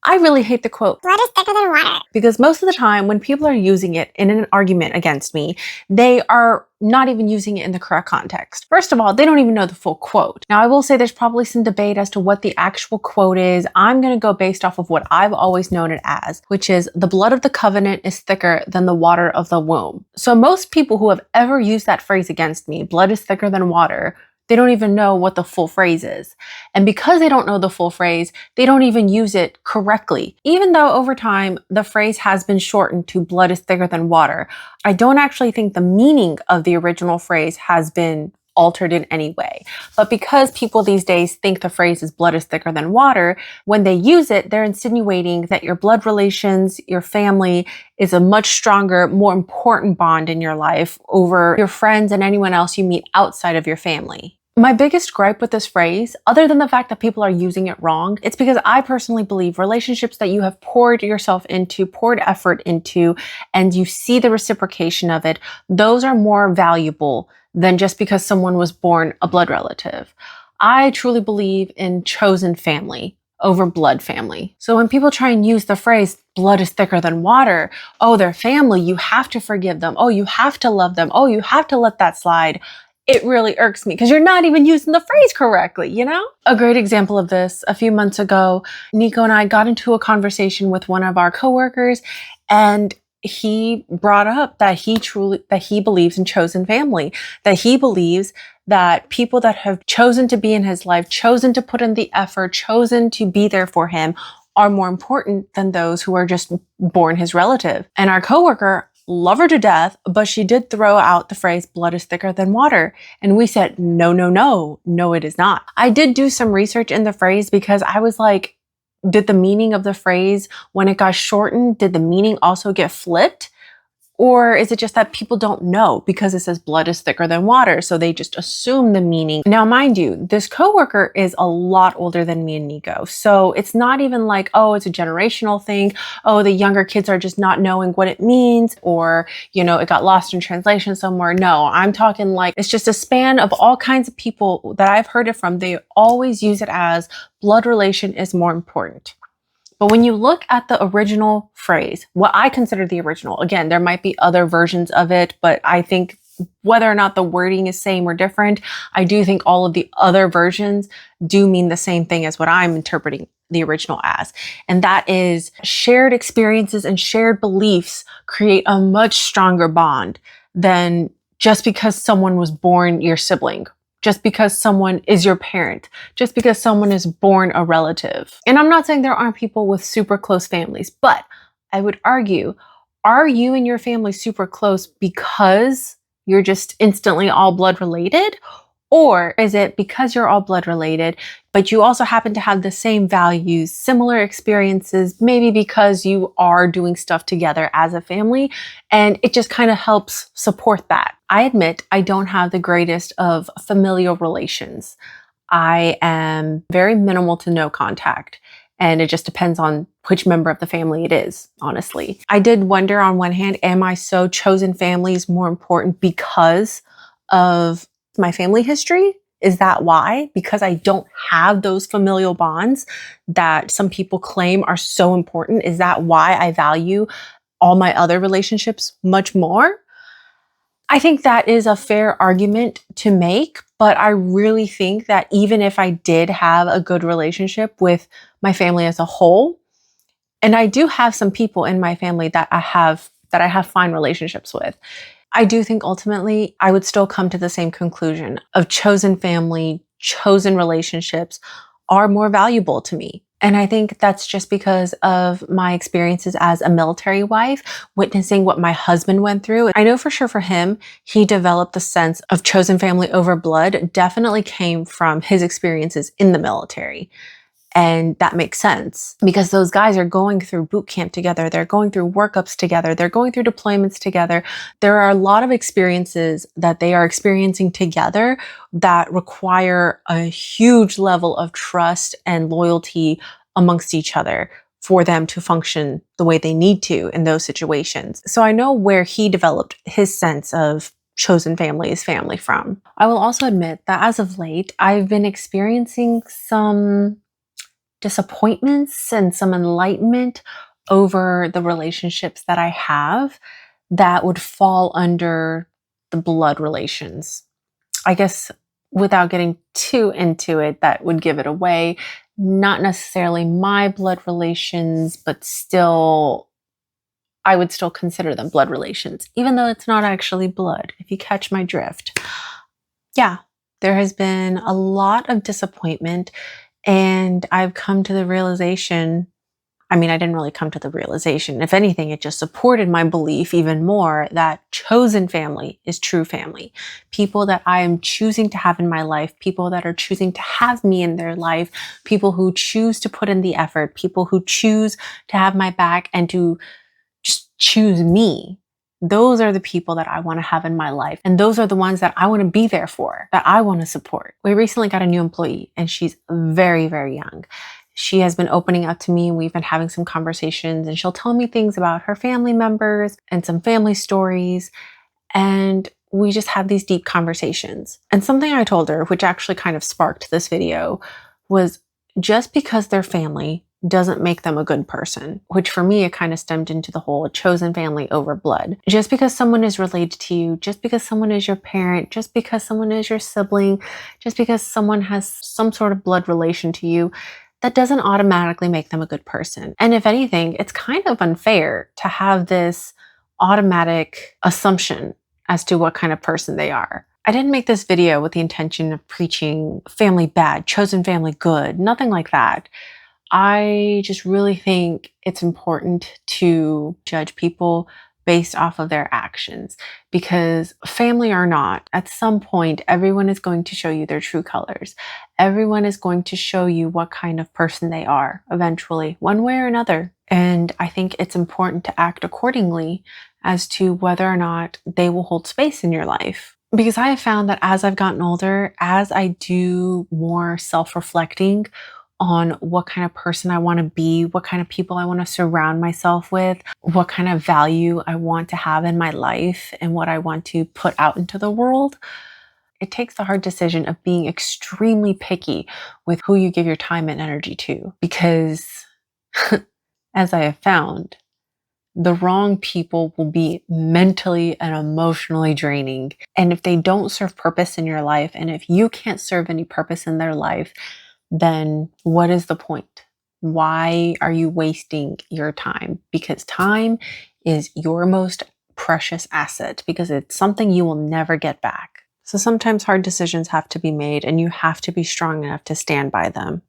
I really hate the quote, blood is thicker than water. because most of the time when people are using it in an argument against me, they are not even using it in the correct context. First of all, they don't even know the full quote. Now, I will say there's probably some debate as to what the actual quote is. I'm going to go based off of what I've always known it as, which is the blood of the covenant is thicker than the water of the womb. So most people who have ever used that phrase against me, blood is thicker than water, they don't even know what the full phrase is. And because they don't know the full phrase, they don't even use it correctly. Even though over time, the phrase has been shortened to blood is thicker than water, I don't actually think the meaning of the original phrase has been altered in any way. But because people these days think the phrase is blood is thicker than water, when they use it, they're insinuating that your blood relations, your family is a much stronger, more important bond in your life over your friends and anyone else you meet outside of your family. My biggest gripe with this phrase, other than the fact that people are using it wrong, it's because I personally believe relationships that you have poured yourself into, poured effort into, and you see the reciprocation of it, those are more valuable than just because someone was born a blood relative. I truly believe in chosen family over blood family. So when people try and use the phrase, blood is thicker than water, oh, they're family, you have to forgive them, oh, you have to love them, oh, you have to let that slide, it really irks me because you're not even using the phrase correctly, you know? A great example of this, a few months ago, Nico and I got into a conversation with one of our coworkers, and he brought up that he believes in chosen family, that he believes that people that have chosen to be in his life, chosen to put in the effort, chosen to be there for him are more important than those who are just born his relative. And our coworker, love her to death, but she did throw out the phrase, blood is thicker than water. And we said, no, it is not. I did do some research in the phrase because I was like, did the meaning of the phrase, when it got shortened, did the meaning also get flipped? Or is it just that people don't know because it says blood is thicker than water, so they just assume the meaning? Now, mind you, this coworker is a lot older than me and Nico. So it's not even like, oh, it's a generational thing. Oh, the younger kids are just not knowing what it means, or, you know, it got lost in translation somewhere. No, I'm talking like it's just a span of all kinds of people that I've heard it from. They always use it as blood relation is more important. But when you look at the original phrase, what I consider the original, again, there might be other versions of it, but I think whether or not the wording is same or different, I do think all of the other versions do mean the same thing as what I'm interpreting the original as. And that is shared experiences and shared beliefs create a much stronger bond than just because someone was born your sibling, just because someone is your parent, just because someone is born a relative. And I'm not saying there aren't people with super close families, but I would argue, are you and your family super close because you're just instantly all blood related? Or is it because you're all blood related, but you also happen to have the same values, similar experiences, maybe because you are doing stuff together as a family, and it just kind of helps support that? I admit I don't have the greatest of familial relations. I am very minimal to no contact, and it just depends on which member of the family it is, honestly. I did wonder on one hand, am I so chosen family is more important because of my family history? Is that why? Because I don't have those familial bonds that some people claim are so important? Is that why I value all my other relationships much more? I think that is a fair argument to make, but I really think that even if I did have a good relationship with my family as a whole, and I do have some people in my family that I have fine relationships with, I do think ultimately I would still come to the same conclusion of chosen family, chosen relationships are more valuable to me. And I think that's just because of my experiences as a military wife, witnessing what my husband went through. I know for sure for him, he developed the sense of chosen family over blood definitely came from his experiences in the military. And that makes sense because those guys are going through boot camp together. They're going through workups together. They're going through deployments together. There are a lot of experiences that they are experiencing together that require a huge level of trust and loyalty amongst each other for them to function the way they need to in those situations. So I know where he developed his sense of chosen family is family from. I will also admit that as of late, I've been experiencing some disappointments and some enlightenment over the relationships that I have that would fall under the blood relations. I guess without getting too into it, that would give it away. Not necessarily my blood relations, but still, I would still consider them blood relations, even though it's not actually blood, if you catch my drift. Yeah, there has been a lot of disappointment, and I've come to the realization. I mean, I didn't really come to the realization. If anything, it just supported my belief even more that chosen family is true family. People that I am choosing to have in my life, people that are choosing to have me in their life, people who choose to put in the effort, people who choose to have my back and to just choose me. Those are the people that I want to have in my life. And those are the ones that I want to be there for, that I want to support. We recently got a new employee and she's very, very young. She has been opening up to me. We've been having some conversations and she'll tell me things about her family members and some family stories. And we just have these deep conversations. And something I told her, which actually kind of sparked this video, was just because they're family doesn't make them a good person, which for me, it kind of stemmed into the whole chosen family over blood. Just because someone is related to you, just because someone is your parent, just because someone is your sibling, just because someone has some sort of blood relation to you, that doesn't automatically make them a good person. And if anything, it's kind of unfair to have this automatic assumption as to what kind of person they are. I didn't make this video with the intention of preaching family bad, chosen family good, nothing like that. I just really think it's important to judge people based off of their actions, because family or not, at some point, everyone is going to show you their true colors. Everyone is going to show you what kind of person they are eventually, one way or another. And I think it's important to act accordingly as to whether or not they will hold space in your life. Because I have found that as I've gotten older, as I do more self-reflecting on what kind of person I want to be, what kind of people I want to surround myself with, what kind of value I want to have in my life, and what I want to put out into the world, it takes the hard decision of being extremely picky with who you give your time and energy to. Because as I have found, the wrong people will be mentally and emotionally draining. And if they don't serve purpose in your life, and if you can't serve any purpose in their life, then what is the point? Why are you wasting your time? Because time is your most precious asset, because it's something you will never get back. So sometimes hard decisions have to be made and you have to be strong enough to stand by them.